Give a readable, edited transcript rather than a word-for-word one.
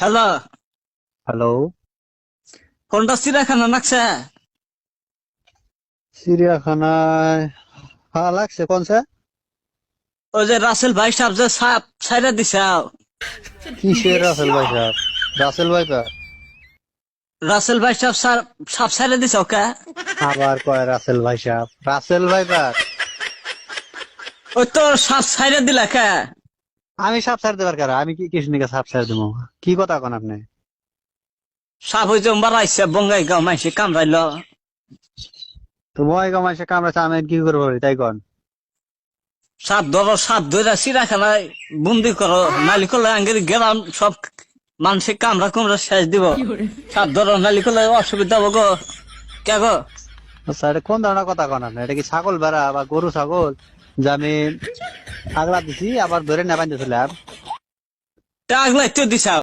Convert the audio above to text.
Hello, hello. কোনটা চিড়িয়াখানা নাকছে? চিড়িয়াখানায় হ্যাঁ লাগছে কোনছে? ওই যে রাসেল ভাই সাহেব যে সাপ ছাইরা দিছে। কিসের রাসেল ভাই সাহেব? Russell viper? রাসেল ভাই সাহেব সাপ ছাইরা দিছে ওকে। আবার কয় রাসেল ভাই সাহেব? Russell viper? ওই তো সাপ ছাইরা দিলা কে? আমি সাপ ছাড় দেবার কারা? আমি কি কৃষ্ণকে সাপ ছাড় দেবো? কি কথা কোন আপনি? সাপ ওই যে বাড়াইছে বঙ্গাই গাঁও মাইসে কামড়াইলো। তো মই মাসে কামড়াচ্ছে, আমি কি করবো তাই কন? সাপ ধরো, সাপ ধরে চিড়িয়াখানায় বন্দি করো, নালি করলে আঙ্গের গেলাম সব মানুষের কামড়া কুমড়া শেষ দিব। সাপ ধরো নালি করলে অসুবিধা হবো গো। কে গো? আচ্ছা, এটা কোন ধরনের কথা কোন আপনি? এটা কি ছাগল ভেড়া বা গরু ছাগল যে আমি আগলা দিছি আবার ধরে নেবান দিয়েছিলাম? টাগলাই তো দিছা।